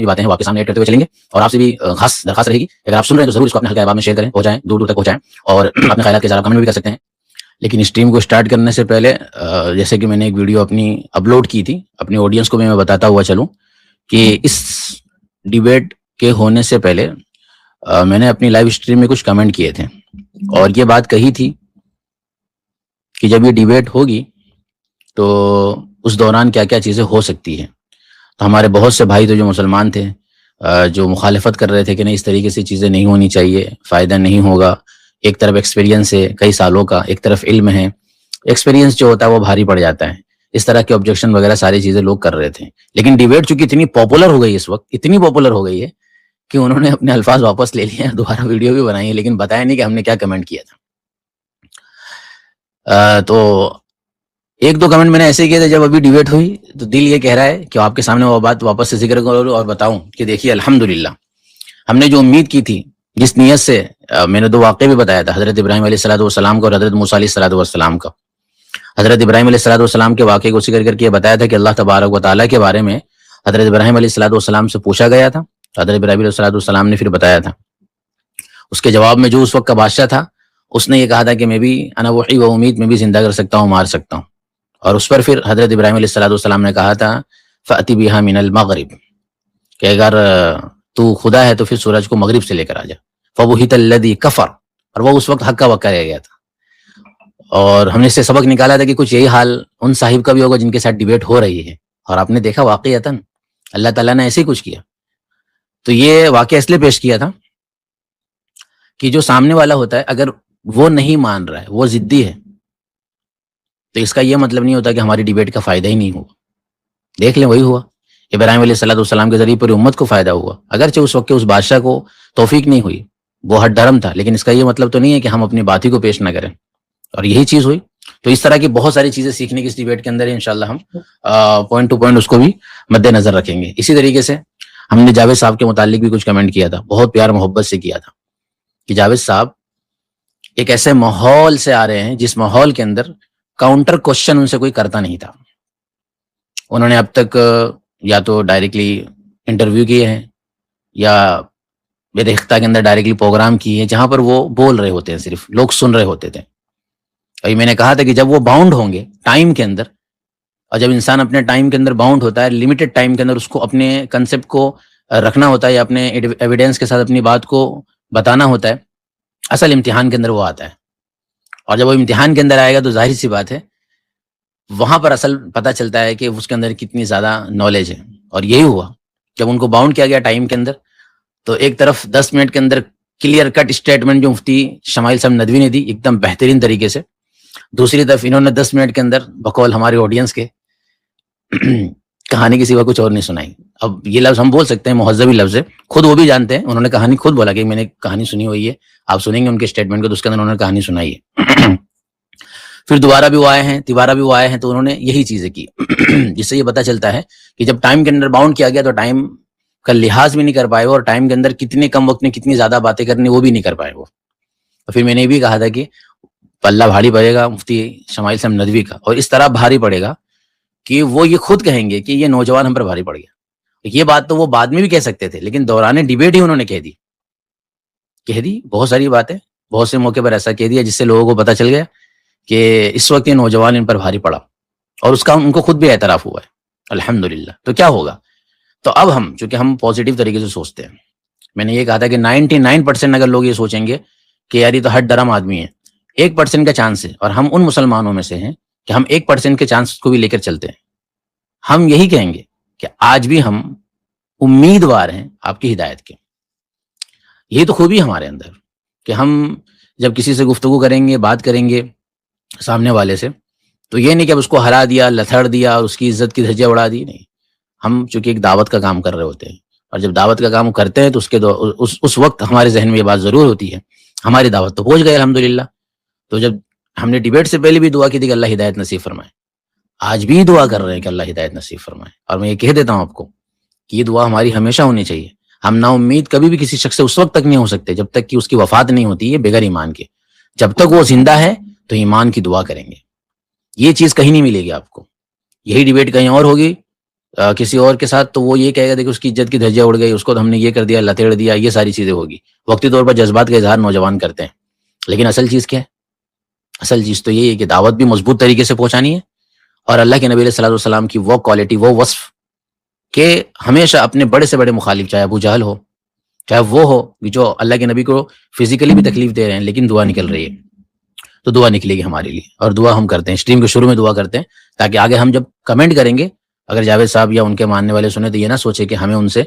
باتیں ہیں وہ آپ کے سامنے ایڈ کرتے ہوئے چلیں گے، اور آپ سے بھی خاص درخواست رہے گی اگر آپ سن رہے ہیں تو ضرور اس کو اپنے حلقہ احباب میں شیئر کریں، پہنچائیں، دور دور تک پہنچائیں، اور اپنے خیالات کے اظہار کمنٹ بھی کر سکتے ہیں۔ لیکن اس ٹیم کو اسٹارٹ کرنے سے پہلے جیسے کہ میں نے ایک ویڈیو اپنی اپلوڈ کی تھی، اپنی آڈینس کو بھی میں بتاتا ہوا چلوں کہ اس ڈیبیٹ کے ہونے سے پہلے میں نے اپنی لائیو اسٹریم میں کچھ کمنٹ کیے تھے، اور یہ بات کہی تھی کہ جب یہ ڈیبیٹ ہوگی تو اس دوران کیا کیا چیزیں ہو سکتی ہیں۔ تو ہمارے بہت سے بھائی تو جو مسلمان تھے جو مخالفت کر رہے تھے کہ نہیں اس طریقے سے چیزیں نہیں ہونی چاہیے، فائدہ نہیں ہوگا، ایک طرف ایکسپیرینس ہے کئی سالوں کا، ایک طرف علم ہے، ایکسپیرینس جو ہوتا ہے وہ بھاری پڑ جاتا ہے، اس طرح کے آبجیکشن وغیرہ ساری چیزیں لوگ کر رہے تھے۔ لیکن ڈیبیٹ چونکہ اتنی پاپولر ہو گئی اس وقت، اتنی پاپولر ہو گئی ہے کہ انہوں نے اپنے الفاظ واپس لے لیے ہیں، دوبارہ ویڈیو بھی بنائی ہے، لیکن بتایا نہیں کہ ہم نے کیا کمنٹ کیا تھا۔ تو ایک دو کمنٹ میں نے ایسے ہی کیے تھے جب ابھی ڈیبیٹ ہوئی تو دل یہ کہہ رہا ہے کہ آپ کے سامنے وہ بات واپس سے ذکر کروں اور بتاؤں کہ دیکھیے الحمدللہ ہم نے جو امید کی تھی، جس نیت سے میں نے دو واقعے بھی بتایا تھا، حضرت ابراہیم علیہ الصلوۃ والسلام کا اور حضرت موسیٰ علیہ الصلوۃ والسلام کا۔ حضرت ابراہیم علیہ الصلوۃ والسلام کے واقعے کو ذکر کر کے بتایا تھا کہ اللہ تبارک و تعالیٰ کے بارے میں حضرت ابراہیم علیہ الصلوۃ والسلام سے پوچھا گیا تھا، حضرت ابراہیم علیہ الصلوۃ والسلام نے پھر بتایا تھا۔ اس کے جواب میں جو اس وقت کا بادشاہ تھا اس نے یہ کہا تھا کہ میں بھی انا وحی و امید، میں بھی زندہ کر سکتا ہوں، مار سکتا ہوں، اور اس پر پھر حضرت ابراہیم علیہ الصلوۃ والسلام نے کہا تھا فأتی بہا من المغرب، کہ اگر تو خدا ہے تو پھر سورج کو مغرب سے لے کر آ جا، فبہت الذی کفر، اور وہ اس وقت ہکا بکا رہ گیا تھا۔ اور ہم نے اس سے سبق نکالا تھا کہ کچھ یہی حال ان صاحب کا بھی ہوگا جن کے ساتھ ڈیبیٹ ہو رہی ہے، اور آپ نے دیکھا واقعتاً اللہ تعالیٰ نے ایسے ہی کچھ کیا۔ تو یہ واقعہ اس لیے پیش کیا تھا کہ جو سامنے والا ہوتا ہے اگر وہ نہیں مان رہا ہے، وہ ضدی ہے، تو اس کا یہ مطلب نہیں ہوتا کہ ہماری ڈیبیٹ کا فائدہ ہی نہیں ہوگا۔ دیکھ لیں وہی ہوا، ابراہیم علیہ الصلوۃ والسلام کے ذریعے پوری امت کو فائدہ ہوا، اگرچہ اس وقت کے اس بادشاہ کو توفیق نہیں ہوئی، وہ ہٹ دھرم تھا، لیکن اس کا یہ مطلب تو نہیں ہے کہ ہم اپنی بات ہی کو پیش نہ کریں، اور یہی چیز ہوئی۔ تو اس طرح کی بہت ساری چیزیں سیکھنے کی اس ڈیبیٹ کے اندر ہے، انشاءاللہ ہم پوائنٹ ٹو پوائنٹ اس کو بھی مد نظر رکھیں گے۔ اسی طریقے سے ہم نے جاوید صاحب کے متعلق بھی کچھ کمنٹ کیا تھا، بہت پیار محبت سے کیا تھا کہ جاوید صاحب ایک ایسے ماحول سے آ رہے ہیں جس ماحول کے اندر کاؤنٹر کوشچن ان سے کوئی کرتا نہیں تھا۔ انہوں نے اب تک یا تو ڈائریکٹلی انٹرویو کیے ہیں یا ریختہ کے اندر ڈائریکٹلی پروگرام کیے ہیں جہاں پر وہ بول رہے ہوتے ہیں، صرف لوگ سن رہے ہوتے تھے۔ اور میں نے کہا تھا کہ جب وہ باؤنڈ ہوں گے ٹائم کے اندر، اور جب انسان اپنے ٹائم کے اندر باؤنڈ ہوتا ہے، لمیٹڈ ٹائم کے اندر اس کو اپنے کنسپٹ کو رکھنا ہوتا ہے یا اپنے ایویڈینس کے ساتھ اپنی بات کو بتانا ہوتا ہے، اصل امتحان کے اندر وہ آتا ہے۔ اور جب وہ امتحان کے اندر آئے گا تو ظاہر سی بات ہے وہاں پر اصل پتہ چلتا ہے کہ اس کے اندر کتنی زیادہ نالج ہے۔ اور یہی ہوا جب ان کو باؤنڈ کیا گیا ٹائم کے اندر، تو ایک طرف 10 منٹ کے اندر کلیئر کٹ اسٹیٹمنٹ جو مفتی شمائل صاحب ندوی نے دی ایک دم بہترین طریقے سے، دوسری طرف انہوں نے 10 منٹ کے اندر بقول ہماری آڈینس کے کہانی کے سوا کچھ اور نہیں سنائی۔ اب یہ لفظ ہم بول سکتے ہیں، مہذبی لفظ ہے، خود وہ بھی جانتے ہیں، انہوں نے کہانی خود بولا کہ میں نے کہانی سنی ہوئی ہے، آپ سنیں گے ان کے اسٹیٹمنٹ کو تو اس کے اندر انہوں نے کہانی سنائی ہے۔ پھر دوبارہ بھی وہ آئے ہیں، تیبارہ بھی وہ آئے ہیں، تو انہوں نے یہی چیزیں کی، جس سے یہ پتہ چلتا ہے کہ جب ٹائم کے اندر باؤنڈ کیا گیا تو ٹائم کا لحاظ بھی نہیں کر پائے وہ، اور ٹائم کے اندر کتنے کم وقت میں کتنی زیادہ باتیں کرنی وہ بھی نہیں کر پائے وہ۔ اور پھر میں نے یہ بھی کہا تھا کہ پلہ بھاری پڑے گا مفتی شمائل صاحب ندوی کا، اور اس طرح بھاری پڑے گا کہ وہ یہ خود کہیں گے کہ یہ نوجوان ہم پر بھاری پڑ گیا۔ یہ بات تو وہ بعد میں بھی کہہ سکتے تھے، لیکن دوران ڈیبیٹ ہی انہوں نے کہہ دی بہت ساری باتیں، بہت سے موقع پر ایسا کہہ دیا جس سے لوگوں کو پتہ چل گیا کہ اس وقت یہ نوجوان ان پر بھاری پڑا، اور اس کا ان کو خود بھی اعتراف ہوا ہے الحمدللہ۔ تو کیا ہوگا؟ تو اب ہم چونکہ ہم پازیٹیو طریقے سے سوچتے ہیں، میں نے یہ کہا تھا کہ 99% اگر لوگ یہ سوچیں گے کہ یار یہ تو ہٹ درم آدمی ہے، 1% کا چانس ہے، اور ہم ان مسلمانوں میں سے ہیں کہ ہم 1% کے چانس کو بھی لے کر چلتے ہیں۔ ہم یہی کہیں گے کہ آج بھی ہم امیدوار ہیں آپ کی ہدایت کے۔ یہی تو خوبی ہمارے اندر کہ ہم جب کسی سے گفتگو کریں گے، بات کریں گے سامنے والے سے، تو یہ نہیں کہ اب اس کو ہرا دیا، لتھڑ دیا اور اس کی عزت کی دھجیاں اڑا دی، نہیں۔ ہم چونکہ ایک دعوت کا کام کر رہے ہوتے ہیں، اور جب دعوت کا کام کرتے ہیں تو اس وقت ہمارے ذہن میں یہ بات ضرور ہوتی ہے ہماری دعوت تو پہنچ گئی الحمدللہ۔ تو جب ہم نے ڈیبیٹ سے پہلے بھی دعا کی تھی کہ اللہ ہدایت نصیب فرمائے، آج بھی دعا کر رہے ہیں کہ اللہ ہدایت نصیب فرمائے، اور میں یہ کہہ دیتا ہوں آپ کو کہ یہ دعا ہماری ہمیشہ ہونی چاہیے۔ ہم نا امید کبھی بھی کسی شخص سے اس وقت تک نہیں ہو سکتے جب تک کہ اس کی وفات نہیں ہوتی ہے بغیر ایمان کے۔ جب تک وہ زندہ ہے تو ایمان کی دعا کریں گے، یہ چیز کہیں نہیں ملے گی آپ کو۔ یہی ڈیبیٹ کہیں اور ہوگی کسی اور کے ساتھ تو وہ یہ کہے گا کہ اس کی عزت کی دھجیاں اڑ گئی, اس کو تو ہم نے یہ کر دیا, لتیڑ دیا, یہ ساری چیزیں ہوگی. وقتی طور پر جذبات کا اظہار نوجوان کرتے ہیں, لیکن اصل چیز کیا ہے؟ اصل چیز تو یہ ہے کہ دعوت بھی مضبوط طریقے سے پہنچانی ہے, اور اللہ کے نبی علیہ الصلوۃ والسلام کی وہ کوالٹی, وہ وصف کہ ہمیشہ اپنے بڑے سے بڑے مخالف, چاہے ابو جہل ہو, چاہے وہ ہو جو اللہ کے نبی کو فزیکلی بھی تکلیف دے رہے ہیں, لیکن دعا نکل رہی ہے, تو دعا نکلے گی ہمارے لیے. اور دعا ہم کرتے ہیں اسٹریم کے شروع میں دعا کرتے ہیں, تاکہ آگے ہم جب کمنٹ کریں گے, اگر جاوید صاحب یا ان کے ماننے والے سنیں تو یہ نہ سوچے کہ ہمیں ان سے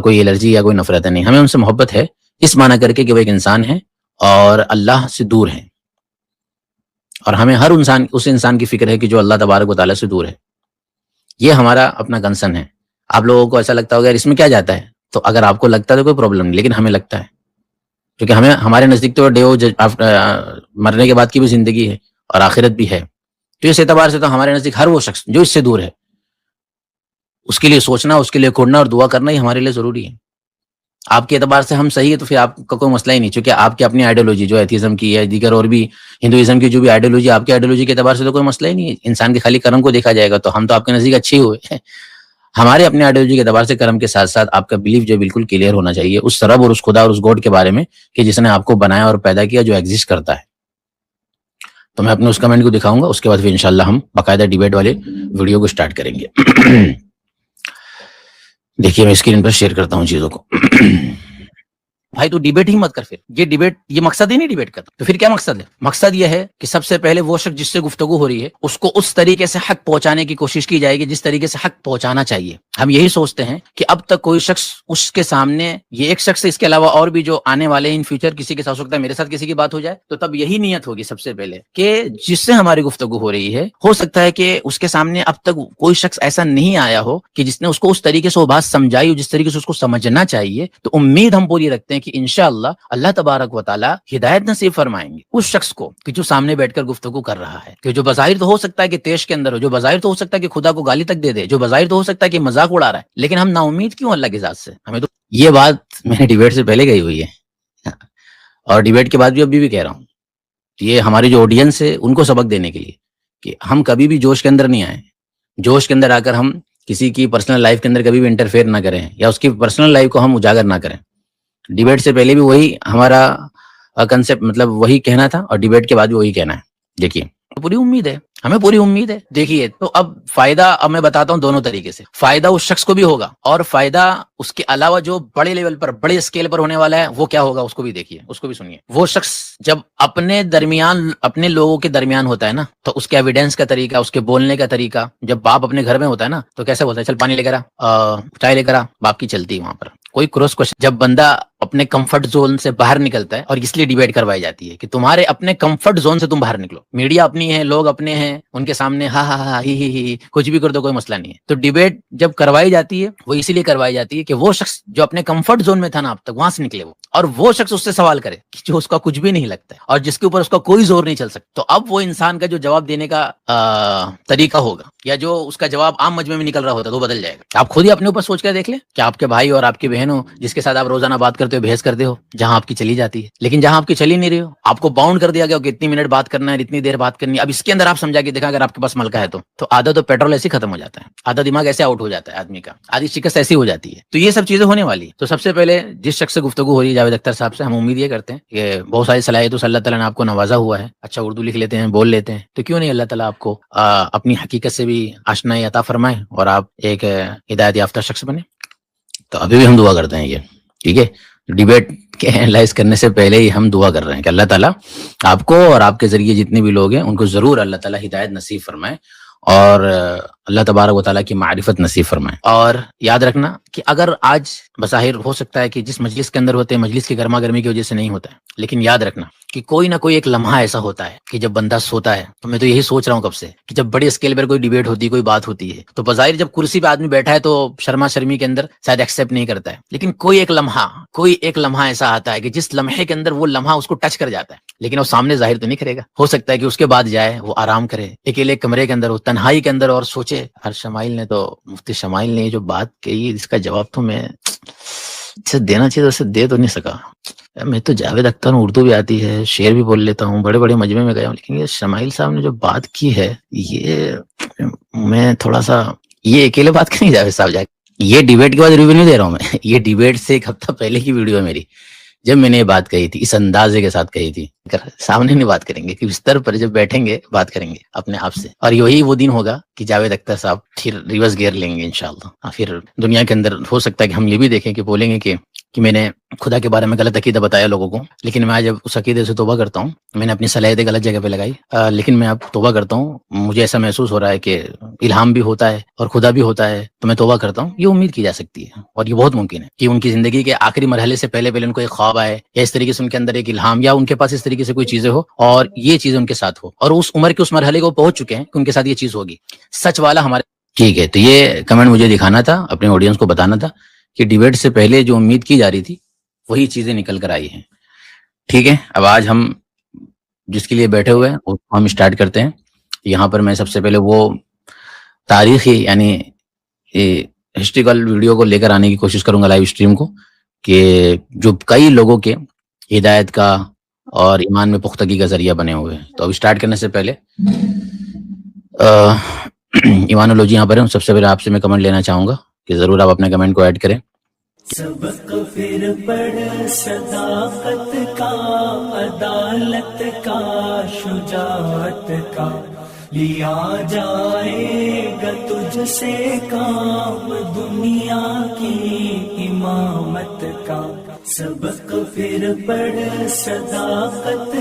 کوئی الرجی یا کوئی نفرت ہے. نہیں, ہمیں ان سے محبت ہے, اس معنی کر کے کہ وہ ایک انسان ہے اور اللہ سے دور ہیں, اور ہمیں ہر انسان اس انسان کی فکر ہے کہ جو اللہ تبارک و تعالیٰ سے دور ہے. یہ ہمارا اپنا کنسرن ہے. آپ لوگوں کو ایسا لگتا ہوگا یار اس میں کیا جاتا ہے, تو اگر آپ کو لگتا ہے تو کوئی پرابلم نہیں, لیکن ہمیں لگتا ہے, کیونکہ ہمیں ہمارے نزدیک تو مرنے کے بعد کی بھی زندگی ہے اور آخرت بھی ہے. تو اس اعتبار سے تو ہمارے نزدیک ہر وہ شخص جو اس سے دور ہے, اس کے لیے سوچنا, اس کے لیے کھوڑنا اور دعا کرنا ہی ہمارے لیے ضروری ہے. آپ کے اعتبار سے ہم صحیح ہے تو پھر آپ کا کوئی مسئلہ ہی نہیں, چونکہ آپ کی اپنی آئیڈیالوجی جو ایتھیزم کی ہے, دیگر اور بھی ہندوازم کی جو بھی آئیڈیالوجی, آپ کی آئیڈیالوجی کے اعتبار سے تو کوئی مسئلہ ہی نہیں ہے. انسان کے خالی کرم کو دیکھا جائے گا تو ہم تو آپ کے نزدیک اچھے ہی ہوئے. ہمارے اپنے آئیڈیالوجی کے اعتبار سے کرم کے ساتھ ساتھ آپ کا بلیف جو بالکل کلیئر ہونا چاہیے اس رب اور اس خدا اور اس گاڈ کے بارے میں کہ جس نے آپ کو بنایا اور پیدا کیا, جو ایگزسٹ کرتا ہے. تو میں اپنے اس کمنٹ کو دکھاؤں گا, اس کے بعد پھر انشاءاللہ ہم باقاعدہ ڈیبیٹ والے ویڈیو کو سٹارٹ کریں گے. دیکھیے میں اسکرین پر شیئر کرتا ہوں چیزوں کو. بھائی تو ڈیبیٹ ہی مت کر, پھر یہ ڈیبیٹ, یہ مقصد ہی نہیں ڈیبیٹ کرتا, تو پھر کیا مقصد ہے؟ مقصد یہ ہے کہ سب سے پہلے وہ شخص جس سے گفتگو ہو رہی ہے اس کو اس طریقے سے حق پہنچانے کی کوشش کی جائے گی جس طریقے سے حق پہنچانا چاہیے. ہم یہی سوچتے ہیں کہ اب تک کوئی شخص اس کے سامنے, یہ ایک شخص اس کے علاوہ اور بھی جو آنے والے ان فیوچر کسی کے ساتھ ہو سکتا ہے, میرے ساتھ کسی کی بات ہو جائے, تو تب یہی نیت ہوگی سب سے پہلے کہ جس سے ہماری گفتگو ہو رہی ہے, ہو سکتا ہے کہ اس کے سامنے اب تک کوئی شخص ایسا نہیں آیا ہو کہ جس نے اس کو اس طریقے سے وہ بات سمجھائی ہو جس طریقے سے اس کو سمجھنا چاہیے. تو امید ہم پوری رکھتے ہیں کہ انشاءاللہ اللہ تبارک و تعالی ہدایت نصیب فرمائیں گے اس شخص کو کہ جو سامنے بیٹھ کر گفتگو کر رہا ہے, کہ جو بظاہر تو ہو سکتا ہے کہ تیش کے اندر ہو, جو بظاہر تو ہو سکتا ہے کہ خدا کو گالی تک دے دے, جو بظاہر تو ہو سکتا ہے کہ مذاق اڑا رہا ہے, لیکن ہم نا امید کیوں اللہ کی ذات سے؟ ہمیں تو یہ بات میں نے ڈیبیٹ سے پہلے کہی ہوئی ہے اور ڈیبیٹ کے بعد بھی ابھی بھی کہہ رہا ہوں. یہ ہماری جو آڈینس ہے ان کو سبق دینے کے لیے کہ ہم کبھی بھی جوش کے اندر نہیں آئے, جوش کے اندر آ کر ہم کسی کی پرسنل لائف کے اندر کبھی بھی انٹرفیئر نہ کریں یا اس کی پرسنل لائف کو ہم اجاگر نہ کریں. ڈیبیٹ سے پہلے بھی وہی ہمارا کنسپٹ, مطلب وہی کہنا تھا, اور ڈیبیٹ کے بعد بھی وہی کہنا ہے. دیکھیے پوری امید ہے, ہمیں پوری امید ہے. دیکھیے تو اب فائدہ اب میں بتاتا ہوں دونوں طریقے سے. فائدہ اس شخص کو بھی ہوگا اور فائدہ اس کے علاوہ جو بڑے لیول پر, بڑے اسکیل پر ہونے والا ہے وہ کیا ہوگا, اس کو بھی دیکھیے, اس کو بھی سنیے. وہ شخص جب اپنے درمیان, اپنے لوگوں کے درمیان ہوتا ہے نا, تو اس کے ایویڈینس کا طریقہ, اس کے بولنے کا طریقہ, جب باپ اپنے گھر میں ہوتا ہے نا تو کیسے بولتا ہے, چل پانی لے کر آ, چائے لے کر آ, باپ کی چلتی ہے وہاں پر, کوئی کراس کوشچن. جب بندہ اپنے کمفرٹ زون سے باہر نکلتا ہے, اور اس لیے ڈیبیٹ کروائی جاتی ہے کہ تمہارے اپنے کمفرٹ زون سے تم باہر نکلو. میڈیا اپنی ہے, لوگ اپنے ہیں, ان کے سامنے ہاں ہاں ہاں ہی کچھ بھی کر دو, کوئی مسئلہ نہیں ہے. تو ڈیبیٹ جب کروائی جاتی ہے وہ اسی لیے کروائی جاتی ہے کہ وہ شخص جو اپنے کمفرٹ زون میں تھا نا اب تک, وہاں سے نکلے وہ, اور وہ شخص اس سے سوال کرے کہ جو اس کا کچھ بھی نہیں لگتا ہے اور جس کے اوپر اس کا کوئی زور نہیں چل سکتا. تو اب وہ انسان کا جو جواب دینے کا طریقہ ہوگا یا جو اس کا جواب عام مجمع میں نکل رہا ہوتا ہے وہ بدل جائے گا. آپ خود ہی اپنے اوپر سوچ کر دیکھ لیں کہ آپ کے بھائی اور آپ کی بہن ہو جس کے ساتھ آپ روزانہ بات کرتے ہو, بحث کرتے ہو, جہاں آپ کی چلی جاتی ہے, لیکن جہاں آپ کی چلی نہیں رہی ہو, آپ کو باؤنڈ کر دیا گیا کہ اتنی منٹ بات کرنا ہے, اتنی دیر بات کرنی ہے. اب اس کے اندر آپ سمجھا کے دیکھا اگر آپ کے پاس ملکہ ہے تو آدھا تو پیٹرول ایسے ختم ہو جاتا ہے, آدھا دماغ ایسے آؤٹ ہو جاتا ہے آدمی کا, آدھی شکست ایسی ہو جاتی ہے. تو یہ سب چیزیں ہونے والی. تو سب سے پہلے جس شخص سے گفتگو ہو رہی ہے جاوید اختر صاحب سے, ہم امید یہ کرتے ہیں کہ بہت ساری صلاحیتوں سے اللہ تعالیٰ نے آپ کو نوازا ہوا ہے, اچھا اردو لکھ لیتے ہیں, بول لیتے ہیں, تو کیوں نہیں اللہ تعالیٰ آپ کو اپنی حقیقت سے بھی آشنائی عطا فرمائے اور آپ ایک ہدایت یافتہ شخص بنے. تو ابھی بھی ہم دعا کرتے ہیں یہ, ٹھیک ہے. ڈیبیٹ کے اینالائز کرنے سے پہلے ہی ہم دعا کر رہے ہیں کہ اللہ تعالیٰ آپ کو اور آپ کے ذریعے جتنے بھی لوگ ہیں ان کو ضرور اللہ تعالیٰ ہدایت نصیب فرمائے اور اللہ تبارک و تعالیٰ کی معرفت نصیب فرمائے. اور یاد رکھنا کہ اگر آج بظاہر ہو سکتا ہے کہ جس مجلس کے اندر ہوتے ہیں مجلس کی گرما گرمی کی وجہ سے نہیں ہوتا ہے, لیکن یاد رکھنا کہ کوئی نہ کوئی ایک لمحہ ایسا ہوتا ہے کہ جب بندہ سوتا ہے, تو میں تو یہی سوچ رہا ہوں کب سے کہ جب بڑے اسکیل پر کوئی ڈیبیٹ ہوتی ہے, کوئی بات ہوتی ہے, تو بظاہر جب کرسی پہ آدمی بیٹھا ہے تو شرما شرمی کے اندر شاید ایکسیپٹ نہیں کرتا ہے, لیکن کوئی ایک لمحہ ایسا آتا ہے کہ جس لمحے کے اندر وہ لمحہ اس کو ٹچ کر جاتا ہے, لیکن وہ سامنے ظاہر تو نہیں کرے گا. ہو سکتا ہے کہ اس کے بعد جائے, وہ آرام کرے, اکیلے کمرے کے اندر ہو, تنہائی کے اندر, اور سوچے ہر شمائل نے تو, مفتی شمائل نے جو بات کہی اس کا جواب تو میں دینا چاہیے, اسے دے تو نہیں سکا. میں تو جاوید اختر ہوں, اردو بھی آتی ہے, شعر بھی بول لیتا ہوں, بڑے بڑے مجمع میں گیا ہوں, لیکن یہ شمائل صاحب نے جو بات کی ہے یہ میں تھوڑا سا یہ اکیلے بات کریں جاوید صاحب جا کے؟ یہ ڈیبیٹ کے بعد ریویو نہیں دے رہا ہوں میں، یہ ڈیبیٹ سے ایک ہفتہ پہلے کی ویڈیو ہے میری، جب میں نے یہ بات کہی تھی، اس اندازے کے ساتھ کہی تھی. سامنے نہیں بات کریں گے کہ بستر پر جب بیٹھیں گے بات کریں گے اپنے آپ سے. اور یہی وہ دن ہوگا کہ جاوید اختر صاحب پھر ریورس گیئر لیں گے انشاءاللہ. پھر دنیا کے اندر ہو سکتا ہے کہ ہم یہ بھی دیکھیں کہ بولیں گے کہ میں نے خدا کے بارے میں غلط عقیدہ بتایا لوگوں کو، لیکن میں جب اس عقیدے سے توبہ کرتا ہوں، میں نے اپنی صلاحیتیں غلط جگہ پہ لگائی، لیکن میں اب توبہ کرتا ہوں، مجھے ایسا محسوس ہو رہا ہے کہ الہام بھی ہوتا ہے اور خدا بھی ہوتا ہے، تو میں توبہ کرتا ہوں. یہ امید کی جا سکتی ہے اور یہ بہت ممکن ہے کہ ان کی زندگی کے آخری مرحلے سے پہلے ان کو ایک خواب آئے، یا اس طریقے سے ان کے اندر ایک الہام، یا ان کے پاس اس طریقے سے کوئی چیزیں ہو اور یہ چیزیں ان کے ساتھ ہو، اور اس عمر کے اس مرحلے کو پہنچ چکے ہیں کہ ان کے ساتھ یہ چیز ہوگی سچ والا ہمارے. ٹھیک ہے، تو یہ کمنٹ مجھے دکھانا تھا، اپنے آڈینس کو بتانا تھا کہ ڈیبیٹ سے پہلے جو امید کی جا رہی تھی وہی چیزیں نکل کر آئی ہیں. ٹھیک ہے، اب آج ہم جس کے لیے بیٹھے ہوئے ہیں وہ ہم اسٹارٹ کرتے ہیں. یہاں پر میں سب سے پہلے وہ تاریخی یعنی ہسٹریکل ویڈیو کو لے کر آنے کی کوشش کروں گا، لائیو اسٹریم کو، کہ جو کئی لوگوں کے ہدایت کا اور ایمان میں پختگی کا ذریعہ بنے ہوئے ہیں. تو اب اسٹارٹ کرنے سے پہلے ایمانولوجی یہاں پر ہے، سب سے پہلے آپ سے میں کمنٹ لینا چاہوں گا کہ ضرور آپ اپنے کمنٹ کو ایڈ کریں. سبق پھر پڑھ صداقت کا، عدالت کا، شجاعت کا، لیا جائے گا تجھ سے کام دنیا کی امامت کا. سبق پھر پڑھ صداقت